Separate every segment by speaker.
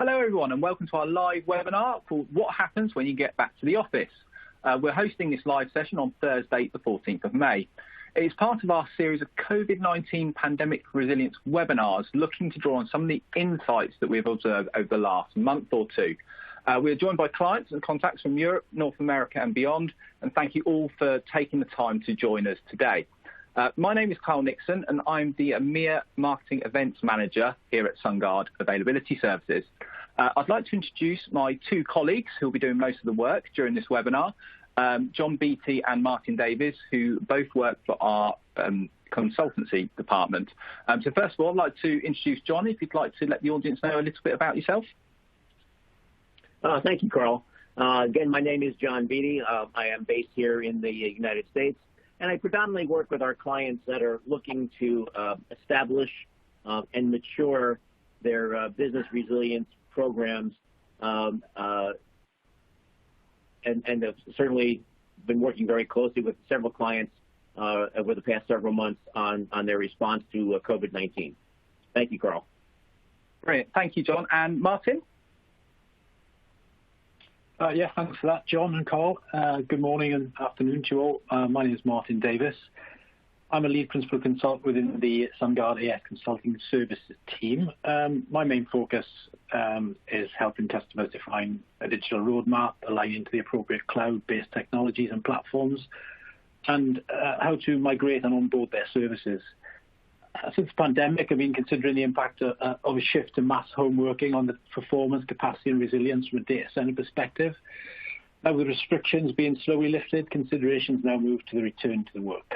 Speaker 1: Hello everyone and welcome to our live webinar called What Happens When You Get Back to the Office. We're hosting this live session on Thursday the 14th of May. It is part of our series of COVID-19 pandemic resilience webinars looking to draw on some of the insights that we've observed over the last month or two. We're joined by clients and contacts from Europe, North America and beyond, and thank you all for taking the time to join us today. My name is Carl Nixon and I'm the EMEA Marketing Events Manager here at Sungard Availability Services. I'd like to introduce my two colleagues who will be doing most of the work during this webinar, John Beattie and Martin Davies, who both work for our consultancy department. So first of all, I'd like to introduce John, if you'd like to let the audience know a little bit about yourself.
Speaker 2: Thank you, Carl. Again, my name is John Beattie. I am based here in the United States. And I predominantly work with our clients that are looking to establish and mature their business resilience programs, and have certainly been working very closely with several clients over the past several months on their response to COVID-19. Thank you, Carl.
Speaker 1: Great. Thank you, John. And Martin?
Speaker 3: Yeah, thanks for that, John and Carl. Good morning and afternoon to you all. My name is Martin Davis. I'm a lead principal consultant within the Sungard AS Consulting Services team. My main focus is helping customers define a digital roadmap, aligning to the appropriate cloud-based technologies and platforms, and how to migrate and onboard their services. Since the pandemic, I've been considering the impact of a shift to mass home working on the performance, capacity and resilience from a data center perspective. Now with restrictions being slowly lifted, considerations now move to the return to the work.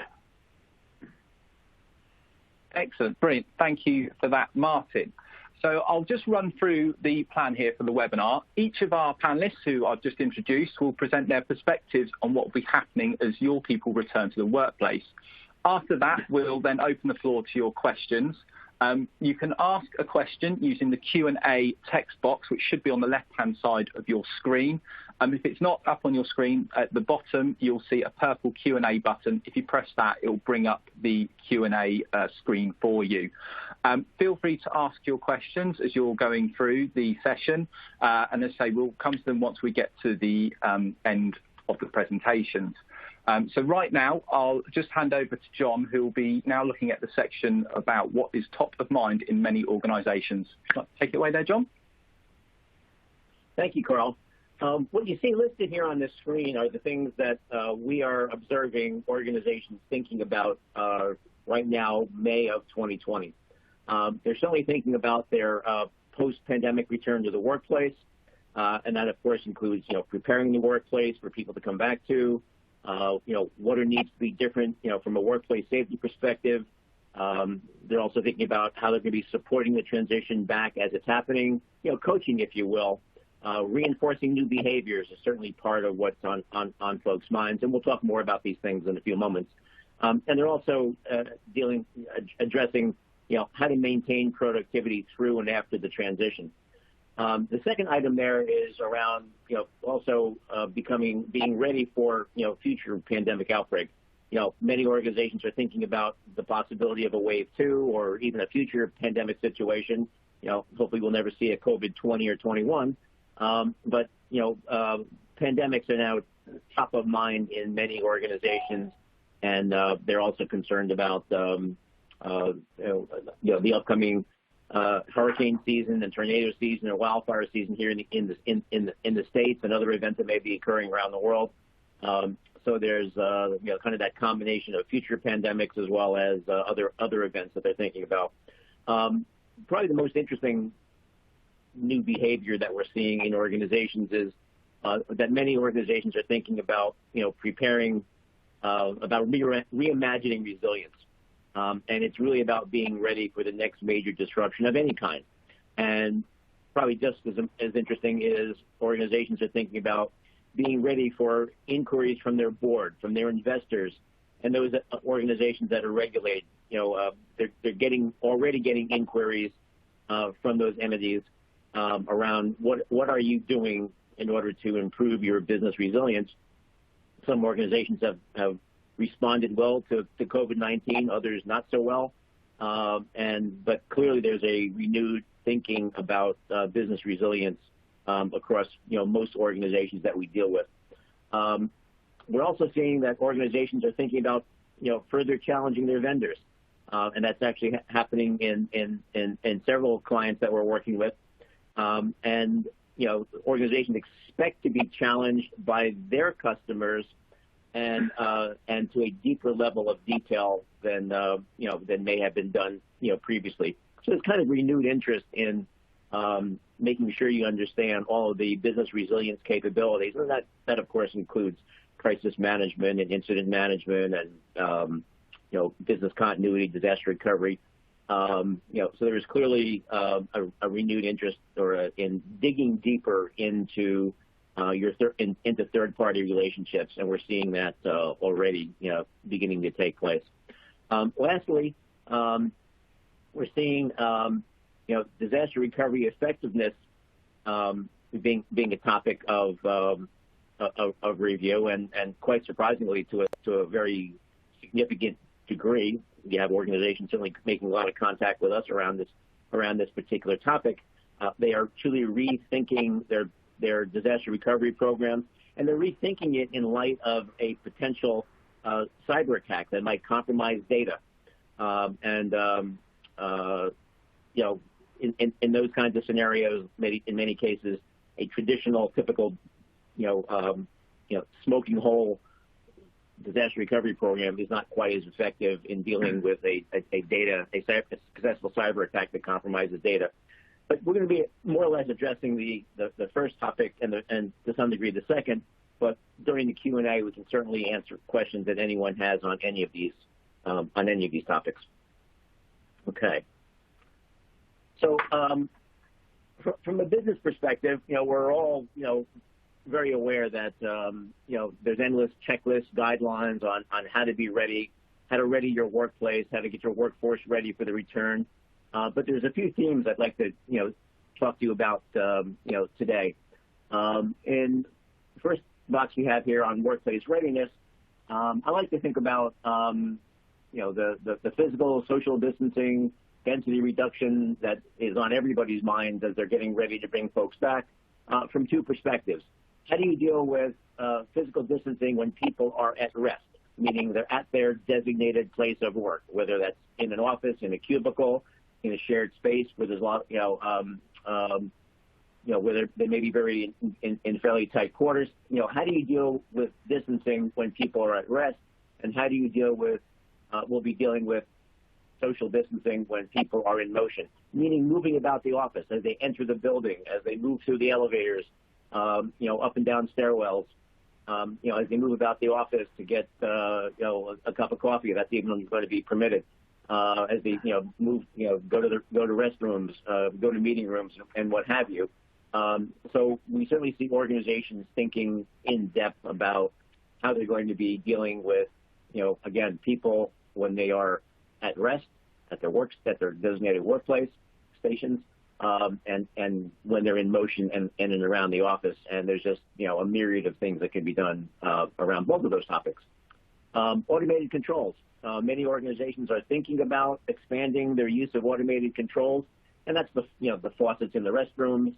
Speaker 1: Excellent, brilliant. Thank you for that, Martin. So I'll just run through the plan here for the webinar. Each of our panelists who I've just introduced will present their perspectives on what will be happening as your people return to the workplace. After that, we'll then open the floor to your questions. You can ask a question using the Q&A text box, which should be on the left-hand side of your screen. If it's not up on your screen, at the bottom, you'll see a purple Q&A button. If you press that, it'll bring up the Q&A screen for you. Feel free to ask your questions as you're going through the session. And as I say, we'll come to them once we get to the end of the presentations. So right now, I'll just hand over to John, who will be now looking at the section about what is top of mind in many organizations. Take it away there, John.
Speaker 2: Thank you, Carl. What you see listed here on this screen are the things that we are observing organizations thinking about right now, May of 2020. They're certainly thinking about their post-pandemic return to the workplace, and that, of course, includes preparing the workplace for people to come back to. What needs to be different, from a workplace safety perspective. They're also thinking about how they're going to be supporting the transition back as it's happening, coaching, if you will. Reinforcing new behaviors is certainly part of what's on folks' minds, and we'll talk more about these things in a few moments. And they're also addressing, how to maintain productivity through and after the transition. The second item there is around, also being ready for, future pandemic outbreak. Many organizations are thinking about the possibility of a wave 2 or even a future pandemic situation. Hopefully we'll never see a COVID-20 or 21. But pandemics are now top of mind in many organizations, and they're also concerned about, the upcoming hurricane season and tornado season or wildfire season here in the States and other events that may be occurring around the world. So there's kind of that combination of future pandemics as well as other events that they're thinking about. Probably the most interesting new behavior that we're seeing in organizations is that many organizations are thinking about preparing about reimagining resilience. And it's really about being ready for the next major disruption of any kind. And probably just as interesting is organizations are thinking about being ready for inquiries from their board, from their investors, and those organizations that are regulated. They're already getting inquiries from those entities around what are you doing in order to improve your business resilience. Some organizations have responded well to COVID-19, others not so well. But clearly there's a renewed thinking about business resilience across most organizations that we deal with. We're also seeing that organizations are thinking about further challenging their vendors, and that's actually happening in several clients that we're working with. And organizations expect to be challenged by their customers and to a deeper level of detail than may have been done previously. So there's kind of renewed interest in making sure you understand all of the business resilience capabilities, and that of course includes crisis management and incident management and business continuity, disaster recovery. So there's clearly a renewed interest in digging deeper into into third-party relationships, and we're seeing that already beginning to take place. Lastly, we're seeing disaster recovery effectiveness being a topic of review, and quite surprisingly to a very significant degree. We have organizations certainly making a lot of contact with us around this particular topic. They are truly rethinking their disaster recovery programs, and they're rethinking it in light of a potential cyber attack that might compromise data. In those kinds of scenarios, in many cases, a traditional, typical, smoking hole disaster recovery program is not quite as effective in dealing with a successful cyber attack that compromises data. But we're going to be more or less addressing the first topic and to some degree the second. But during the Q&A, we can certainly answer questions that anyone has on any of these topics. Okay. So from a business perspective, we're all very aware that there's endless checklists, guidelines on how to be ready, how to ready your workplace, how to get your workforce ready for the return. But there's a few themes I'd like to talk to you about today. In the first box we have here on workplace readiness, I like to think about the physical, social distancing, density reduction that is on everybody's mind as they're getting ready to bring folks back from two perspectives. How do you deal with physical distancing when people are at rest, meaning they're at their designated place of work, whether that's in an office, in a cubicle, in a shared space where there's a lot, where they may be very in fairly tight quarters. How do you deal with distancing when people are at rest, and how do you deal with? We'll be dealing with social distancing when people are in motion, meaning moving about the office as they enter the building, as they move through the elevators, up and down stairwells, as they move about the office to get, a cup of coffee. That's even going to be permitted. As they, move, go to restrooms, go to meeting rooms, and what have you. So we certainly see organizations thinking in depth about how they're going to be dealing with, again, people when they are at rest at their designated workplace stations, and when they're in motion and in and around the office. And there's just a myriad of things that can be done around both of those topics. Automated controls. Many organizations are thinking about expanding their use of automated controls, and that's the faucets in the restrooms,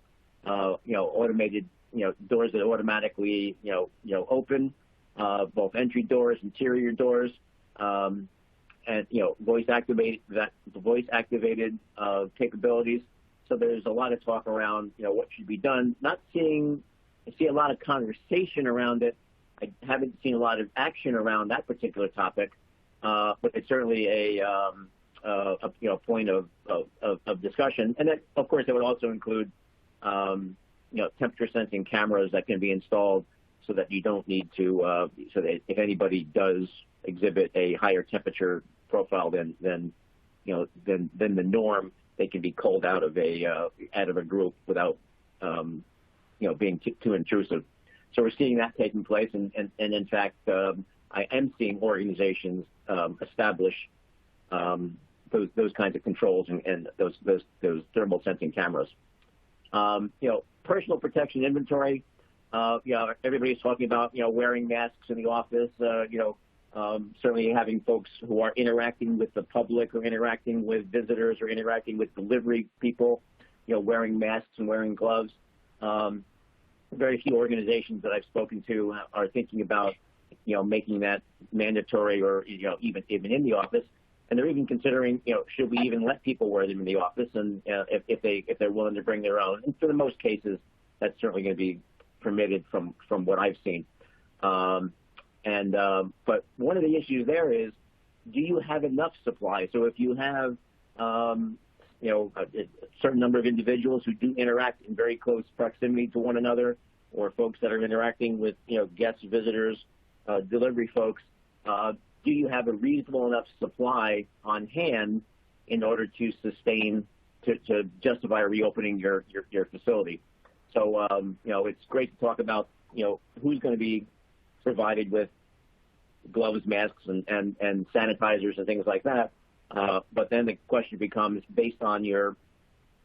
Speaker 2: automated doors that automatically open, both entry doors, interior doors, and voice activated capabilities. So there's a lot of talk around what should be done. I see a lot of conversation around it. I haven't seen a lot of action around that particular topic, but it's certainly a point of discussion. And then, of course, it would also include temperature sensing cameras that can be installed so that you don't need to so that if anybody does exhibit a higher temperature profile than the norm, they can be culled out of a group without being too intrusive. So we're seeing that taking place, and in fact, I am seeing organizations establish those kinds of controls and those thermal sensing cameras. Personal protection inventory. Everybody's talking about wearing masks in the office. Certainly having folks who are interacting with the public or interacting with visitors or interacting with delivery people, wearing masks and wearing gloves. Very few organizations that I've spoken to are thinking about, making that mandatory or, even in the office. And they're even considering, should we even let people wear them in the office, and if they're willing to bring their own. And for the most cases, that's certainly going to be permitted from what I've seen. But one of the issues there is, do you have enough supply? So if you have, a certain number of individuals who do interact in very close proximity to one another, or folks that are interacting with, guests, visitors, delivery folks, do you have a reasonable enough supply on hand in order to sustain, to justify reopening your facility? So, it's great to talk about, who's going to be provided with gloves, masks, and sanitizers and things like that. But then the question becomes, based on your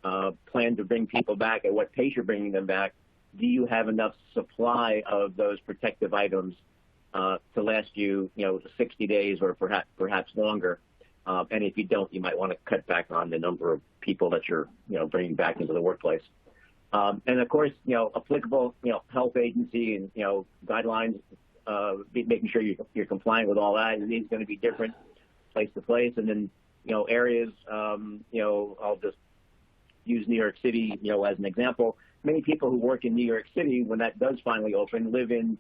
Speaker 2: plan to bring people back, at what pace you're bringing them back, do you have enough supply of those protective items to last you, 60 days or perhaps longer? And if you don't, you might want to cut back on the number of people that you're, bringing back into the workplace. And of course, applicable, health agency and, guidelines, making sure you're compliant with all that. And it's going to be different place to place. And then, areas, I'll just use New York City, as an example. Many people who work in New York City, when that does finally open, live in,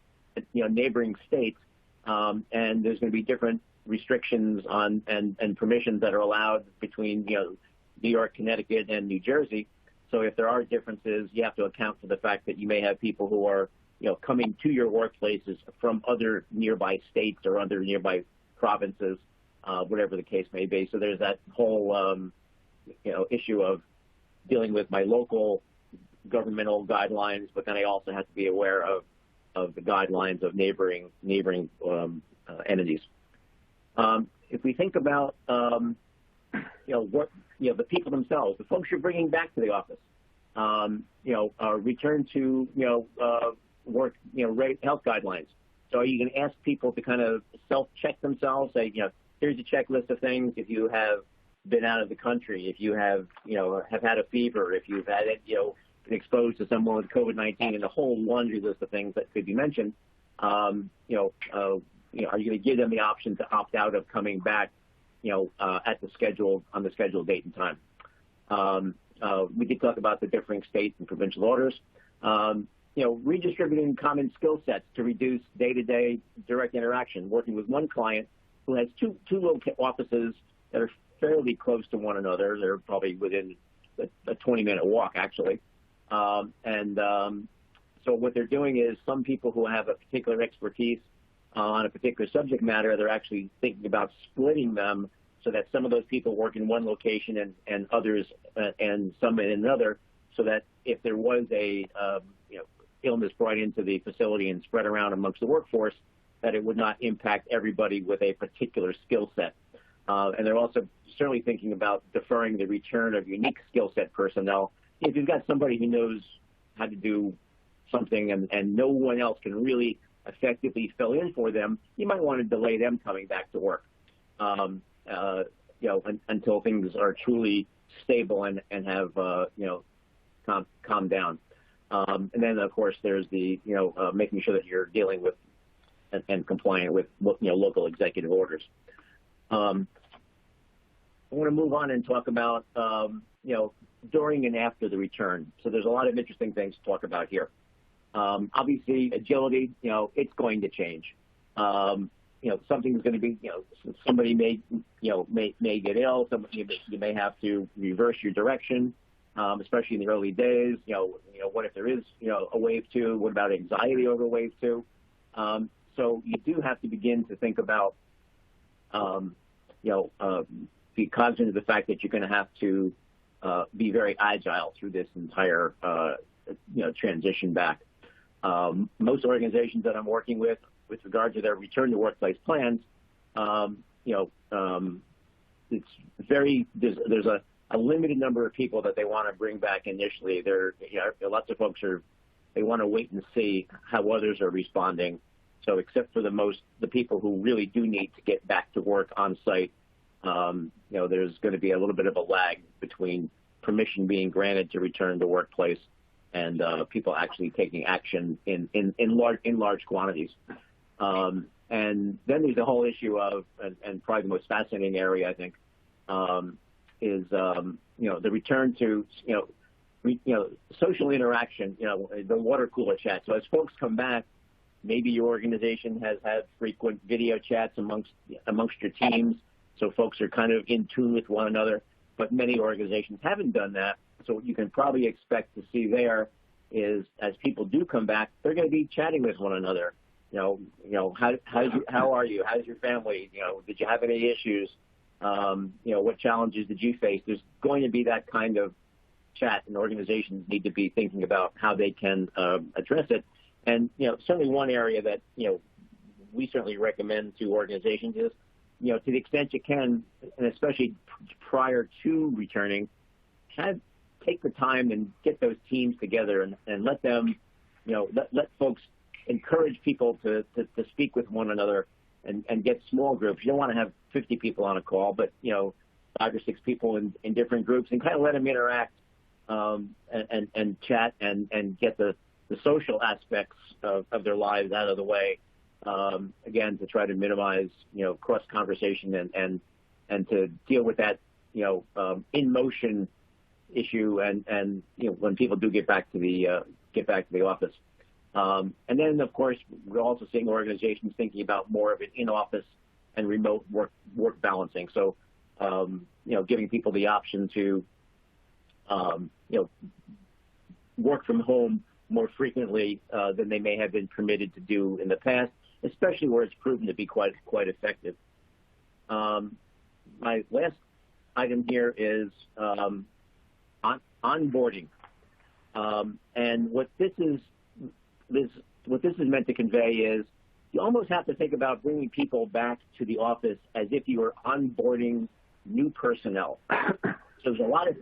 Speaker 2: neighboring states. And there's going to be different restrictions on and permissions that are allowed between, New York, Connecticut, and New Jersey. So if there are differences, you have to account for the fact that you may have people who are, coming to your workplaces from other nearby states or other nearby provinces, whatever the case may be. So there's that whole, issue of dealing with my local governmental guidelines, but then I also have to be aware of the guidelines of neighboring entities. If we think about, the people themselves, the folks you're bringing back to the office, return to, work, health guidelines. So are you going to ask people to kind of self-check themselves? Say, here's a checklist of things. If you have been out of the country, if you have, have had a fever, if you've had it, been exposed to someone with COVID-19, and a whole laundry list of things that could be mentioned, are you going to give them the option to opt out of coming back, on the scheduled date and time? We did talk about the differing state and provincial orders. Redistributing common skill sets to reduce day-to-day direct interaction. Working with one client who has two little offices that are fairly close to one another. They're probably within a 20-minute walk, actually. So what they're doing is, some people who have a particular expertise on a particular subject matter, they're actually thinking about splitting them so that some of those people work in one location and others and some in another, so that if there was a illness brought into the facility and spread around amongst the workforce, that it would not impact everybody with a particular skill set. And they're also certainly thinking about deferring the return of unique skill set personnel. If you've got somebody who knows how to do something and no one else can really effectively fill in for them, you might want to delay them coming back to work, until things are truly stable and have, calmed down. And then, of course, there's the, making sure that you're dealing with and compliant with, local executive orders. I want to move on and talk about, during and after the return. So there's a lot of interesting things to talk about here. Obviously, agility, it's going to change. Something's going to be, somebody may get ill. You may have to reverse your direction, especially in the early days. What if there is, a wave 2? What about anxiety over wave 2? So you do have to begin to think about, be cognizant of the fact that you're going to have to be very agile through this entire, transition back. Most organizations that I'm working with regard to their return to workplace plans, it's very, there's a limited number of people that they want to bring back initially. Lots of folks they want to wait and see how others are responding. So except for the people who really do need to get back to work on site, there's going to be a little bit of a lag between permission being granted to return to workplace and people actually taking action in large quantities. And then there's the whole issue of, and probably the most fascinating area, I think, is the return to social interaction. The water cooler chat. So as folks come back, maybe your organization has had frequent video chats amongst your teams, so folks are kind of in tune with one another. But many organizations haven't done that. So what you can probably expect to see there is, as people do come back, they're going to be chatting with one another. How are you? How's your family? Did you have any issues? What challenges did you face? There's going to be that kind of chat, and organizations need to be thinking about how they can address it. And certainly one area that we certainly recommend to organizations is, to the extent you can, and especially prior to returning, take the time and get those teams together and let them, let folks encourage people to speak with one another and get small groups. You don't want to have 50 people on a call, but 5 or 6 people in different groups, and kind of let them interact and chat and get the social aspects of their lives out of the way. Again, to try to minimize, cross conversation and to deal with that, in motion issue and when people do get back to the office. And then, of course, we're also seeing organizations thinking about more of an in-office and remote work balancing. So, giving people the option to, work from home more frequently than they may have been permitted to do in the past, especially where it's proven to be quite effective. My last item here is onboarding, and what this is meant to convey is you almost have to think about bringing people back to the office as if you were onboarding new personnel. So there's a lot of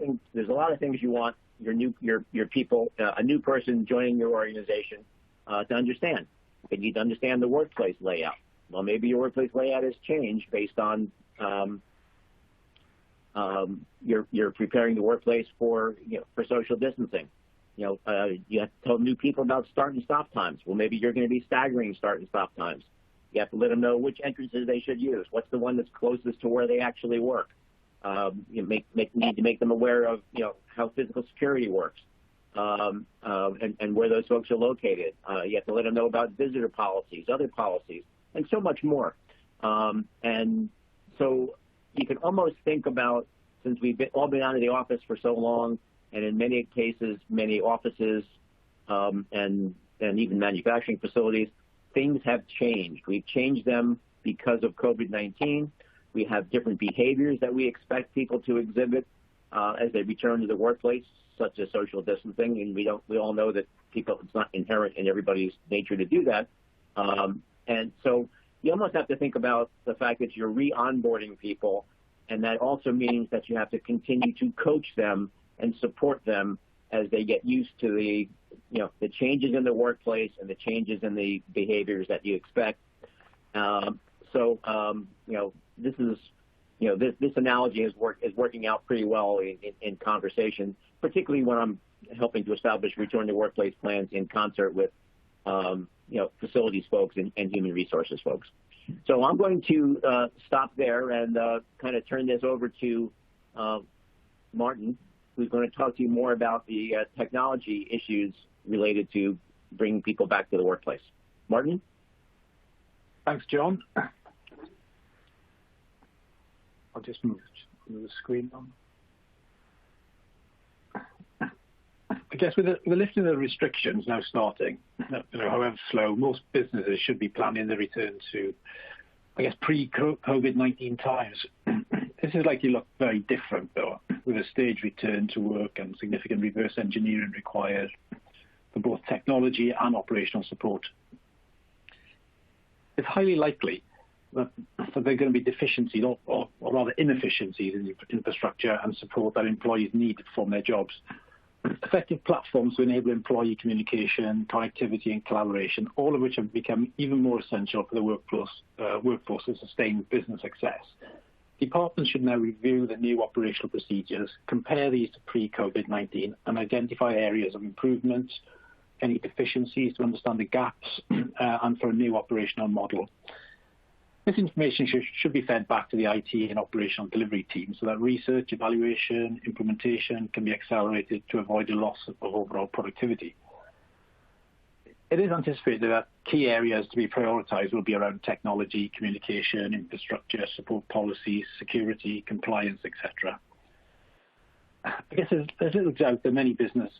Speaker 2: things you want your people, a new person joining your organization, to understand. They need to understand the workplace layout. Well, maybe your workplace layout has changed based on you're preparing the workplace for social distancing. You have to tell new people about start and stop times. Well, maybe you're going to be staggering start and stop times. You have to let them know which entrances they should use. What's the one that's closest to where they actually work? You need to make them aware of how physical security works and where those folks are located. You have to let them know about visitor policies, other policies, and so much more. And so you can almost think about, since we've all been out of the office for so long, and in many cases, many offices and even manufacturing facilities, things have changed. We've changed them because of COVID-19. We have different behaviors that we expect people to exhibit as they return to the workplace, such as social distancing, and we all know that it's not inherent in everybody's nature to do that. And so you almost have to think about the fact that you're re-onboarding people, and that also means that you have to continue to coach them and support them as they get used to the changes in the workplace and the changes in the behaviors that you expect. This analogy is working out pretty well in conversation, particularly when I'm helping to establish return to workplace plans in concert with facilities folks and human resources folks. So I'm going to stop there and kind of turn this over to Martin, who's going to talk to you more about the technology issues related to bringing people back to the workplace. Martin?
Speaker 3: Thanks, John. I'll just move the screen on. I guess with the lifting of the restrictions now starting, however slow, most businesses should be planning the return to, I guess, pre-COVID-19 times. This is likely to look very different, though, with a staged return to work and significant reverse engineering required for both technology and operational support. It's highly likely that there are going to be deficiencies or rather inefficiencies in the infrastructure and support that employees need to perform their jobs. effective platforms to enable employee communication, connectivity, and collaboration, all of which have become even more essential for the workforce to sustain business success. Departments should now review the new operational procedures, compare these to pre-COVID-19, and identify areas of improvement, any deficiencies to understand the gaps, and for a new operational model. This information should be fed back to the IT and operational delivery team so that research, evaluation, implementation can be accelerated to avoid a loss of overall productivity. It is anticipated that key areas to be prioritised will be around technology, communication, infrastructure, support policies, security, compliance, etc. I guess there's little doubt that many business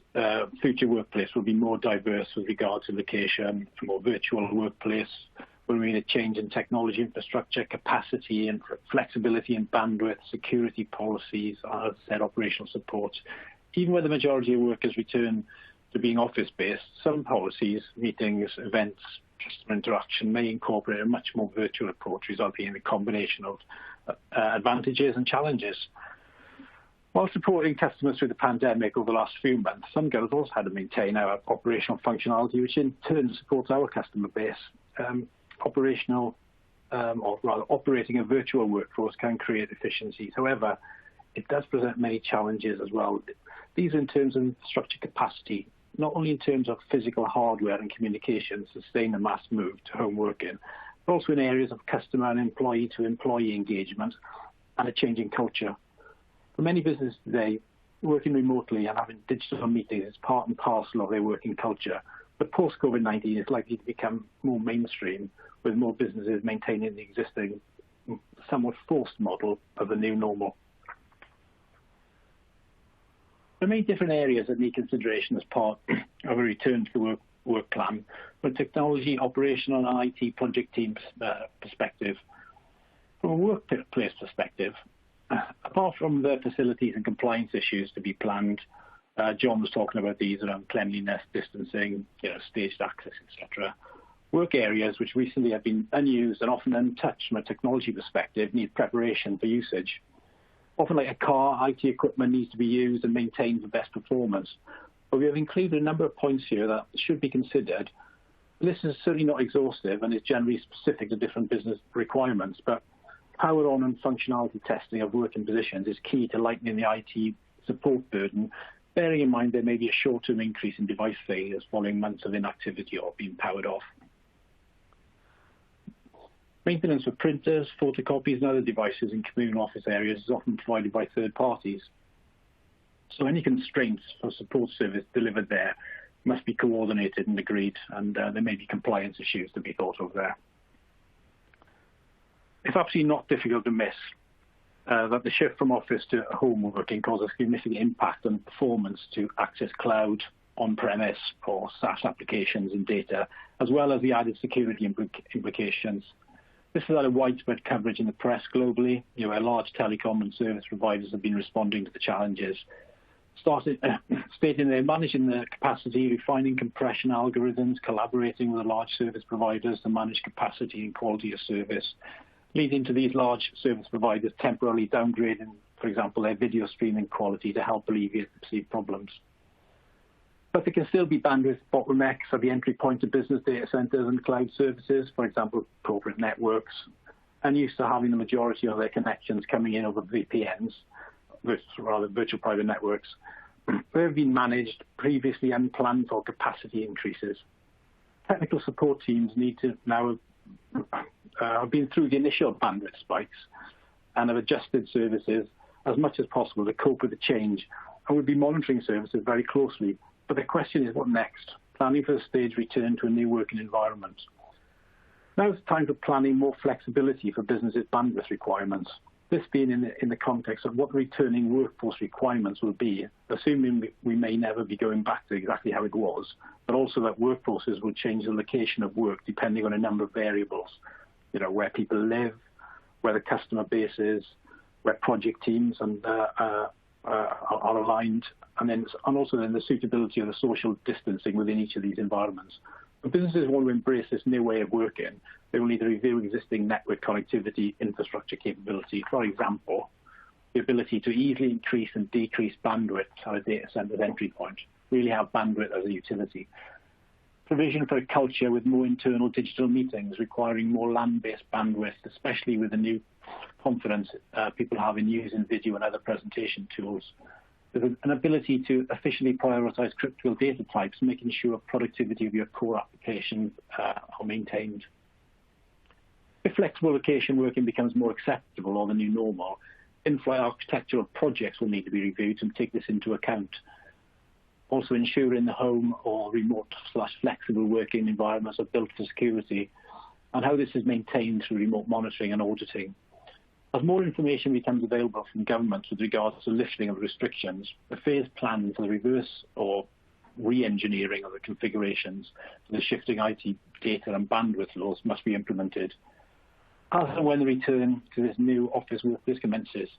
Speaker 3: future workplace will be more diverse with regard to location, a more virtual workplace. We'll need a change in technology infrastructure, capacity and flexibility and bandwidth, security policies, as I said, operational support. Even where the majority of workers return to being office-based, some policies, meetings, events, customer interaction may incorporate a much more virtual approach, resulting in a combination of advantages and challenges. While supporting customers through the pandemic over the last few months, Sungard has also had to maintain our operational functionality, which in turn supports our customer base. Operating a virtual workforce can create efficiencies. However, it does present many challenges as well. These are in terms of infrastructure capacity, not only in terms of physical hardware and communication to sustain the mass move to home working, but also in areas of customer and employee-to-employee engagement and a changing culture. For many businesses today, working remotely and having digital meetings is part and parcel of their working culture. But post-COVID-19 is likely to become more mainstream, with more businesses maintaining the existing, somewhat forced model of the new normal. There are many different areas that need consideration as part of a return to the work plan, from a technology, operational and IT project team perspective. From a workplace perspective, apart from the facilities and compliance issues to be planned, John was talking about these around cleanliness, distancing, staged access, etc. Work areas which recently have been unused and often untouched from a technology perspective need preparation for usage. Often like a car, IT equipment needs to be used and maintained for best performance. But we have included a number of points here that should be considered. This is certainly not exhaustive and is generally specific to different business requirements, but power on and functionality testing of working positions is key to lightening the IT support burden, bearing in mind there may be a short-term increase in device failures following months of inactivity or being powered off. Maintenance of printers, photocopies and other devices in communal office areas is often provided by third parties. So any constraints for support service delivered there must be coordinated and agreed, and there may be compliance issues to be thought of there. It's absolutely not difficult to miss that the shift from office to home working causes significant impact on performance to access cloud, on-premise or SaaS applications and data, as well as the added security implications. This has had a widespread coverage in the press globally, where large telecom and service providers have been responding to the challenges, stating they're managing the capacity, refining compression algorithms, collaborating with the large service providers to manage capacity and quality of service, leading to these large service providers temporarily downgrading, for example, their video streaming quality to help alleviate perceived problems. But there can still be bandwidth bottlenecks at the entry point to business data centers and cloud services, for example, corporate networks, unused to having the majority of their connections coming in over VPNs, virtual private networks. They have been managed previously unplanned for capacity increases. Technical support teams need to now have been through the initial bandwidth spikes and have adjusted services as much as possible to cope with the change, and will be monitoring services very closely. But the question is, what next? Planning for a staged return to a new working environment. Now it's time for planning more flexibility for businesses' bandwidth requirements. This being in the context of what returning workforce requirements will be, assuming we may never be going back to exactly how it was, but also that workforces will change the location of work depending on a number of variables. Where people live, where the customer base is, where project teams are aligned, and also the suitability of the social distancing within each of these environments. If businesses want to embrace this new way of working, they will need to review existing network connectivity infrastructure capability. For example, the ability to easily increase and decrease bandwidth at a data center's entry point, really have bandwidth as a utility. Provision for a culture with more internal digital meetings requiring more land-based bandwidth, especially with the new confidence people have in using video and other presentation tools. There's an ability to efficiently prioritize critical data types, making sure productivity of your core applications are maintained. If flexible location working becomes more acceptable or the new normal, in-flight architectural projects will need to be reviewed and take this into account. Also ensuring the home or remote/flexible working environments are built for security, and how this is maintained through remote monitoring and auditing. As more information becomes available from governments with regards to lifting of restrictions, a phased plan for the reverse or re-engineering of the configurations for the shifting IT data and bandwidth laws must be implemented, as and when the return to this new office workplace commences.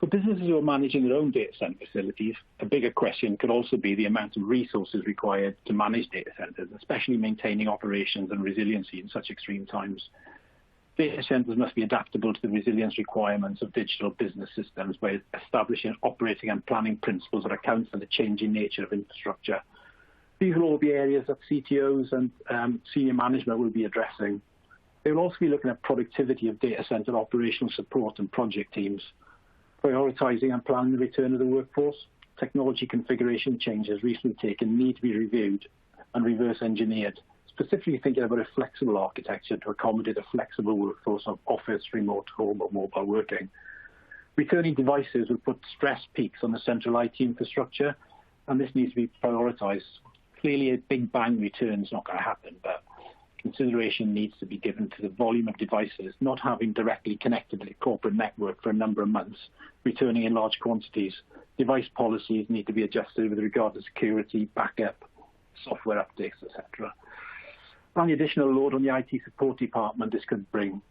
Speaker 3: For businesses who are managing their own data center facilities, a bigger question could also be the amount of resources required to manage data centers, especially maintaining operations and resiliency in such extreme times. Data centers must be adaptable to the resilience requirements of digital business systems by establishing operating and planning principles that account for the changing nature of infrastructure. These will all be areas that CTOs and senior management will be addressing. They will also be looking at productivity of data center operational support and project teams, prioritizing and planning the return of the workforce. Technology configuration changes recently taken need to be reviewed and reverse engineered, specifically thinking about a flexible architecture to accommodate a flexible workforce of office, remote, home, or mobile working. Returning devices will put stress peaks on the central IT infrastructure, and this needs to be prioritized. Clearly, a big bang return is not going to happen, but consideration needs to be given to the volume of devices not having directly connected to the corporate network for a number of months, returning in large quantities. Device policies need to be adjusted with regard to security, backup, software updates, etc. And the additional load on the IT support department this could bring.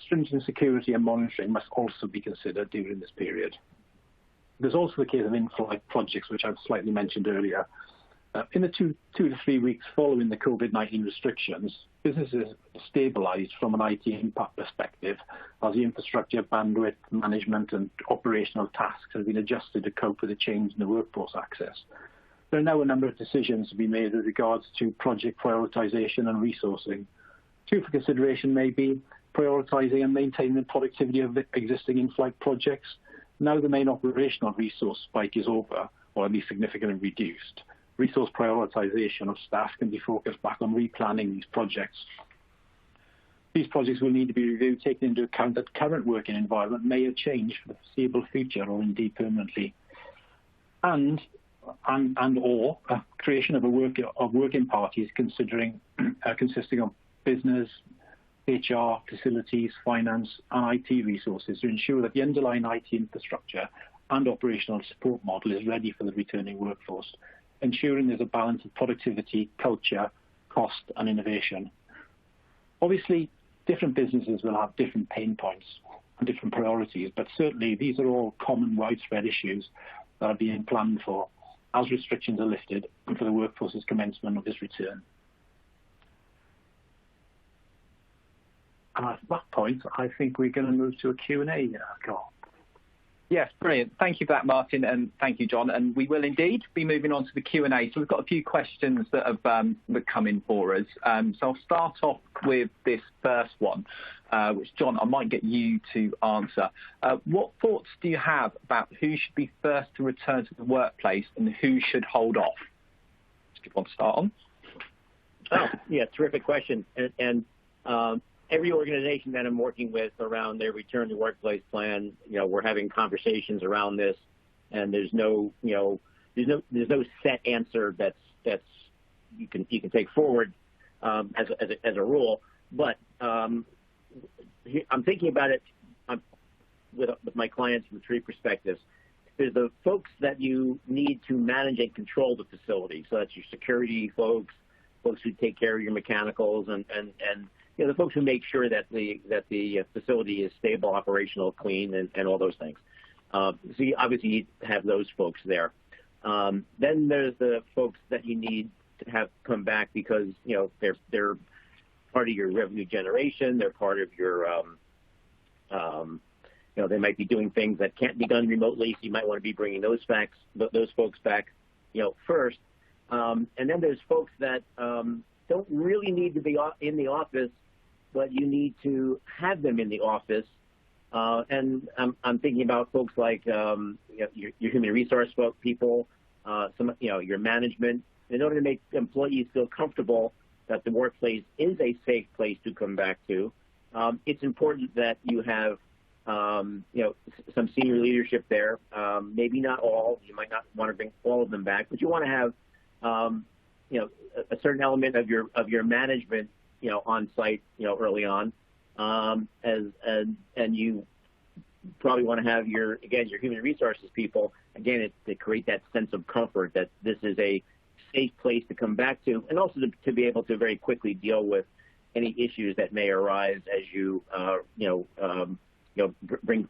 Speaker 3: Stringent security and monitoring must also be considered during this period. There's also the case of in-flight projects, which I've slightly mentioned earlier. In the two to 3 weeks following the COVID-19 restrictions, businesses stabilized from an IT impact perspective as the infrastructure, bandwidth, management and operational tasks have been adjusted to cope with the change in the workforce access. There are now a number of decisions to be made with regards to project prioritization and resourcing. Two for consideration may be prioritizing and maintaining the productivity of the existing in-flight projects. Now the main operational resource spike is over, or at least significantly reduced. Resource prioritization of staff can be focused back on replanning these projects. These projects will need to be reviewed, taking into account that current working environment may have changed for the foreseeable future or indeed permanently. And creation of working parties consisting of business, HR, facilities, finance, and IT resources to ensure that the underlying IT infrastructure and operational support model is ready for the returning workforce, ensuring there's a balance of productivity, culture, cost, and innovation. Obviously, different businesses will have different pain points and different priorities, but certainly these are all common widespread issues that are being planned for as restrictions are lifted and for the workforce's commencement of this return. And at that point, I think we're going to move to a Q&A, Carl.
Speaker 1: Yes, brilliant. Thank you for that, Martin, and thank you, John. And we will indeed be moving on to the Q&A. So we've got a few questions that have that come in for us. So I'll start off with this first one, which, John, I might get you to answer. What thoughts do you have about who should be first to return to the workplace and who should hold off? Just good one to start on.
Speaker 2: Oh, yeah, terrific question. And every organization that I'm working with around their return to workplace plan, we're having conversations around this, and there's no set answer that's you can take forward as a rule. But I'm thinking about it with my clients from 3 perspectives. There's the folks that you need to manage and control the facility. So that's your security folks who take care of your mechanicals, and the folks who make sure that the facility is stable, operational, clean, and all those things. So you obviously have those folks there. Then there's the folks that you need to have come back because they're part of your revenue generation. They're part of your, they might be doing things that can't be done remotely. So you might want to be bringing those folks back, first. And then there's folks that don't really need to be in the office, but you need to have them in the office. And I'm thinking about folks like your human resource people, your management. In order to make employees feel comfortable that the workplace is a safe place to come back to, it's important that you have some senior leadership there. Maybe not all. You might not want to bring all of them back, but you want to have a certain element of your management on site early on, and you probably want to have your human resources people to create that sense of comfort that this is a safe place to come back to, and also to be able to very quickly deal with any issues that may arise as you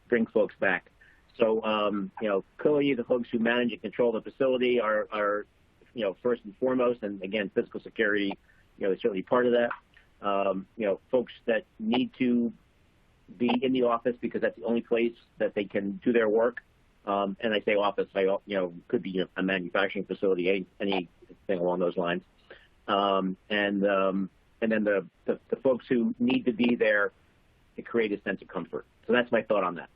Speaker 2: bring folks back. So clearly the folks who manage and control the facility are first and foremost, and again, physical security is certainly part of that. Folks that need to be in the office because that's the only place that they can do their work. And I say office, could be a manufacturing facility, anything along those lines. And then the folks who need to be there to create a sense of comfort. So that's my thought on that.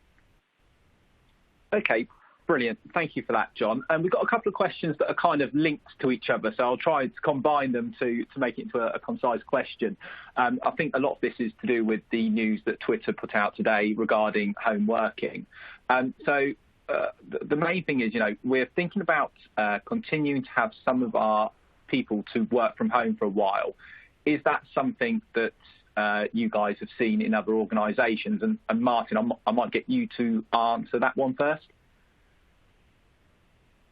Speaker 1: Okay, brilliant. Thank you for that, John. And we've got a couple of questions that are kind of linked to each other, so I'll try to combine them to make it into a concise question. I think a lot of this is to do with the news that Twitter put out today regarding home working. So the main thing is, we're thinking about continuing to have some of our people to work from home for a while. Is that something that you guys have seen in other organisations? And Martin, I might get you to answer that one first.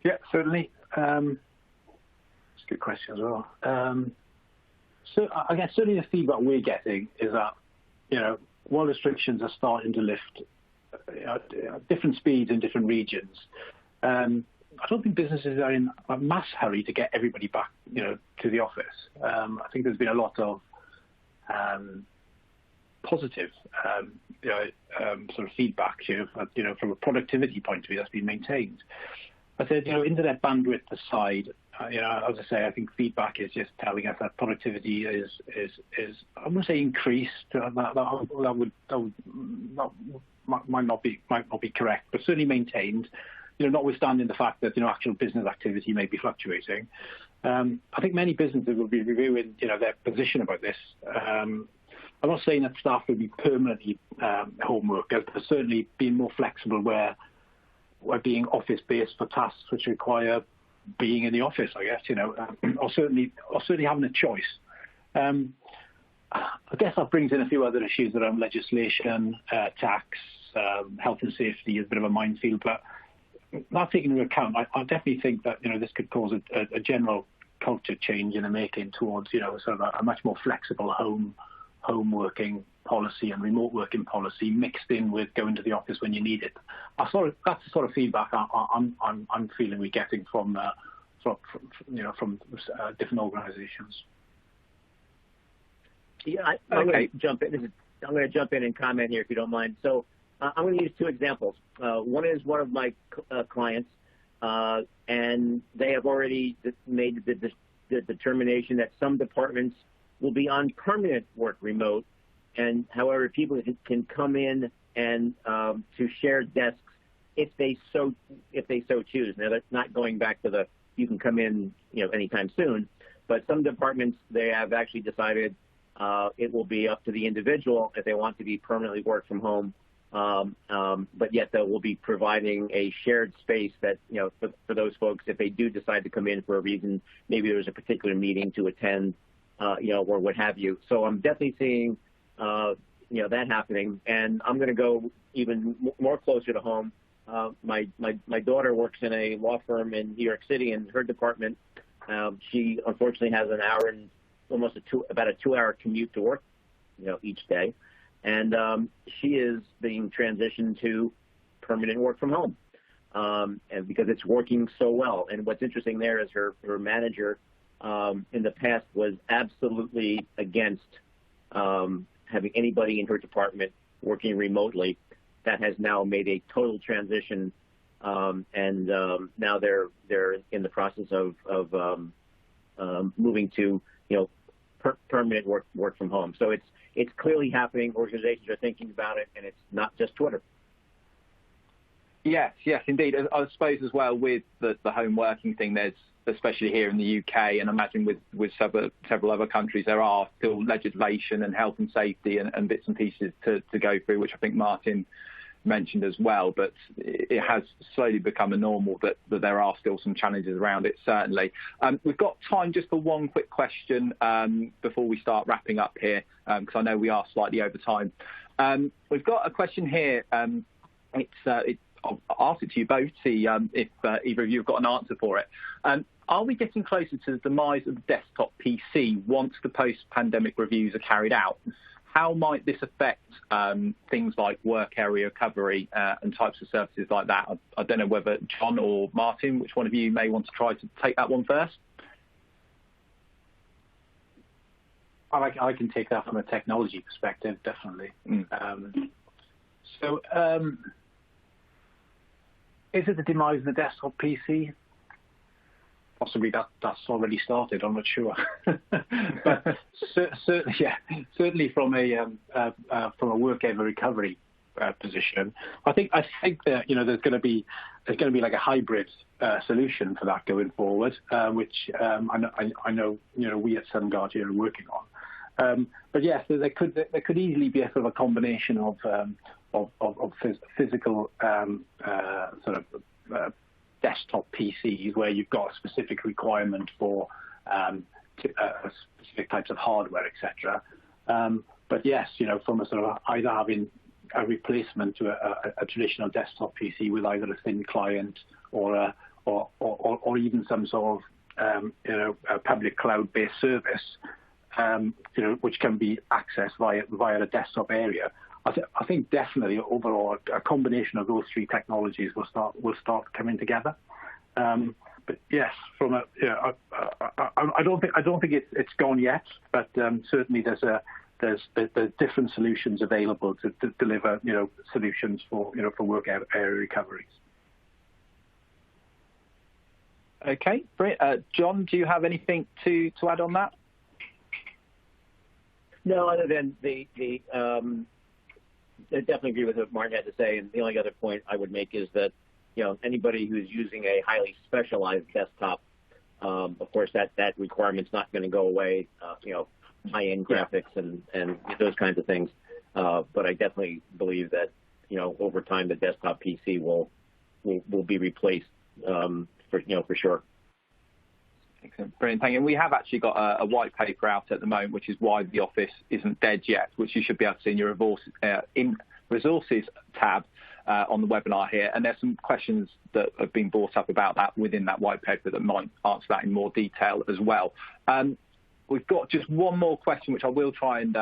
Speaker 3: Yeah, certainly. It's a good question as well. So I guess certainly the feedback we're getting is that, while restrictions are starting to lift at different speeds in different regions, I don't think businesses are in a mass hurry to get everybody back, to the office. I think there's been a lot of positive, sort of feedback, from a productivity point of view that's been maintained. I said, internet bandwidth aside, as I say, I think feedback is just telling us that productivity is I wouldn't say increased. That might not be correct, but certainly maintained. Notwithstanding the fact that actual business activity may be fluctuating. I think many businesses will be reviewing their position about this. I'm not saying that staff will be permanently home workers, but certainly being more flexible where being office-based for tasks which require being in the office, I guess, or certainly having a choice. I guess that brings in a few other issues around legislation, tax, health and safety is a bit of a minefield, but not taking into account, I definitely think that this could cause a general culture change in the making towards sort of a much more flexible home working policy and remote working policy mixed in with going to the office when you need it. That's the sort of feedback I'm feeling we're getting from different organisations.
Speaker 2: Yeah, I'm going to jump in. I'm going to jump in and comment here if you don't mind. So I'm going to use two examples. One is one of my clients, and they have already made the determination that some departments will be on permanent work remote, and however people can come in and to share desks if they so choose. Now that's not going back to you can come in anytime soon, but some departments they have actually decided it will be up to the individual if they want to be permanently work from home. But yet they will be providing a shared space that, for those folks, if they do decide to come in for a reason, maybe there's a particular meeting to attend, or what have you. So I'm definitely seeing, that happening. And I'm going to go even more closer to home. My daughter works in a law firm in New York City, and her department, she unfortunately has an hour and almost about a 2-hour commute to work, each day. And she is being transitioned to permanent work from home, and because it's working so well. And what's interesting there is her manager in the past was absolutely against having anybody in her department working remotely. That has now made a total transition, and now they're in the process of moving to permanent work from home. So it's clearly happening. Organizations are thinking about it, and it's not just Twitter.
Speaker 1: Yes, indeed. I suppose as well with the home working thing, there's, especially here in the UK, and I imagine with several other countries, there are still legislation and health and safety and bits and pieces to go through, which I think Martin mentioned as well. But it has slowly become a normal that there are still some challenges around it, certainly. We've got time just for one quick question before we start wrapping up here, because I know we are slightly over time. We've got a question here. I'll ask it to you both, see if either of you have got an answer for it. Are we getting closer to the demise of the desktop PC once the post-pandemic reviews are carried out? How might this affect things like work area recovery and types of services like that? I don't know whether John or Martin, which one of you may want to try to take that one first?
Speaker 3: I can take that from a technology perspective, definitely. Is it the demise of the desktop PC? Possibly that's already started. I'm not sure, but certainly from a work area recovery position, I think that there's going to be like a hybrid solution for that going forward, which I know we at Sungard here are working on. But yes, there could easily be a sort of a combination of physical desktop PCs where you've got a specific requirement for specific types of hardware, etc. But yes, from a sort of either having a replacement to a traditional desktop PC with either a thin client or even some sort of a public cloud-based service, which can be accessed via the desktop area. I think definitely overall a combination of those three technologies will start coming together. But yes, from a I don't think it's gone yet, but certainly there's different solutions available to deliver solutions for work area recoveries.
Speaker 1: Okay, brilliant. John, do you have anything to add on that?
Speaker 2: No, other than I definitely agree with what Martin had to say, and the only other point I would make is that anybody who's using a highly specialized desktop, of course that requirement's not going to go away. High-end graphics and those kinds of things. But I definitely believe that over time the desktop PC will be replaced for sure.
Speaker 1: Excellent. Brilliant. Thank you. And we have actually got a white paper out at the moment, which is why the office isn't dead yet, which you should be able to see in your resources tab on the webinar here. And there's some questions that have been brought up about that within that white paper that might answer that in more detail as well. We've got just one more question, which I will try and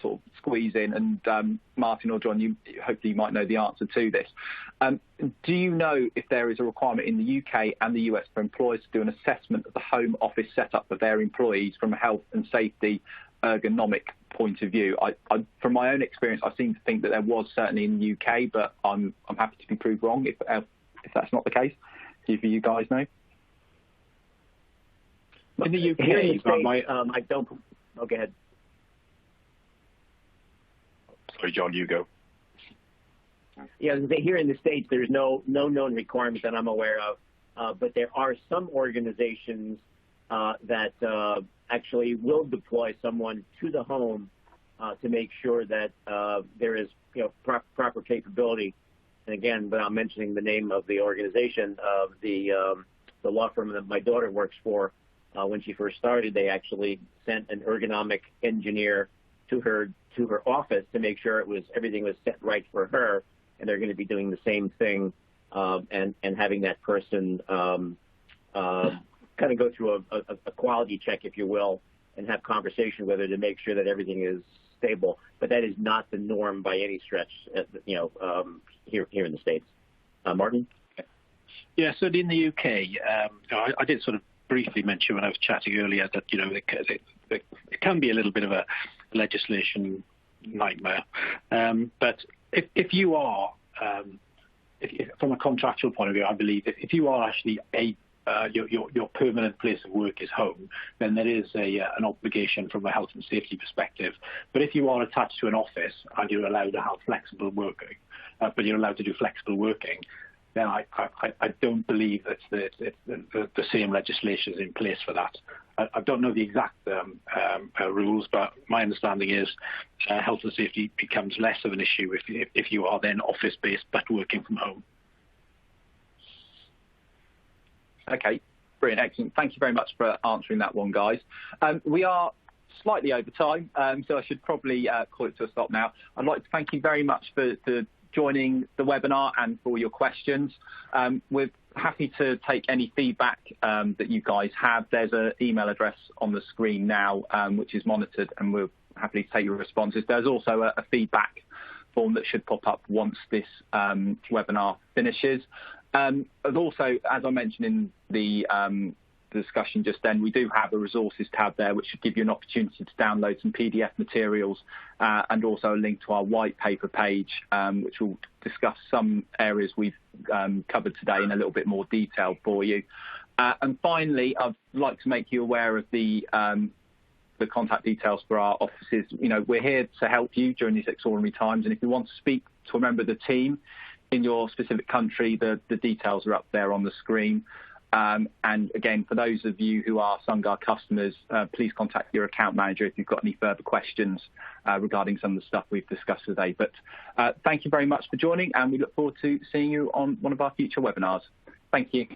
Speaker 1: sort of squeeze in. And Martin or John, hopefully you might know the answer to this. Do you know if there is a requirement in the UK and the US for employers to do an assessment of the home office setup of their employees from a health and safety ergonomic point of view? I from my own experience, I seem to think that there was certainly in the UK, but I'm happy to be proved wrong if that's not the case. If you guys know.
Speaker 3: In the UK,
Speaker 2: here in the States, I don't. Oh, go ahead.
Speaker 3: Sorry, John, you go.
Speaker 2: Yeah, here in the States, there's no known requirement that I'm aware of, but there are some organizations that actually will deploy someone to the home to make sure that there is proper capability. And again, without mentioning the name of the organization, of the law firm that my daughter works for, when she first started, they actually sent an ergonomic engineer to her office to make sure everything was set right for her, and they're going to be doing the same thing and having that person kind of go through a quality check, if you will, and have conversation with her to make sure that everything is stable. But that is not the norm by any stretch, here in the States. Martin?
Speaker 3: Yeah, so in the UK, I did sort of briefly mention when I was chatting earlier that it can be a little bit of a legislation nightmare. But if you are, from a contractual point of view, I believe if you are actually your permanent place of work is home, then there is an obligation from a health and safety perspective. But if you are attached to an office and you're allowed to have flexible working, but you're allowed to do flexible working, then I don't believe that the same legislation is in place for that. I don't know the exact rules, but my understanding is health and safety becomes less of an issue if you are then office-based but working from home.
Speaker 1: Okay, brilliant, excellent. Thank you very much for answering that one, guys. We are slightly over time, so I should probably call it to a stop now. I'd like to thank you very much for joining the webinar and for your questions. We're happy to take any feedback that you guys have. There's an email address on the screen now, which is monitored, and we're happy to take your responses. There's also a feedback form that should pop up once this webinar finishes. And also, as I mentioned in the discussion just then, we do have a resources tab there, which should give you an opportunity to download some PDF materials and also a link to our white paper page, which will discuss some areas we've covered today in a little bit more detail for you. And finally, I'd like to make you aware of the contact details for our offices. You know, we're here to help you during these extraordinary times, and if you want to speak to a member of the team in your specific country, the details are up there on the screen. And again, for those of you who are Sungard customers, please contact your account manager if you've got any further questions regarding some of the stuff we've discussed today. But thank you very much for joining, and we look forward to seeing you on one of our future webinars. Thank you.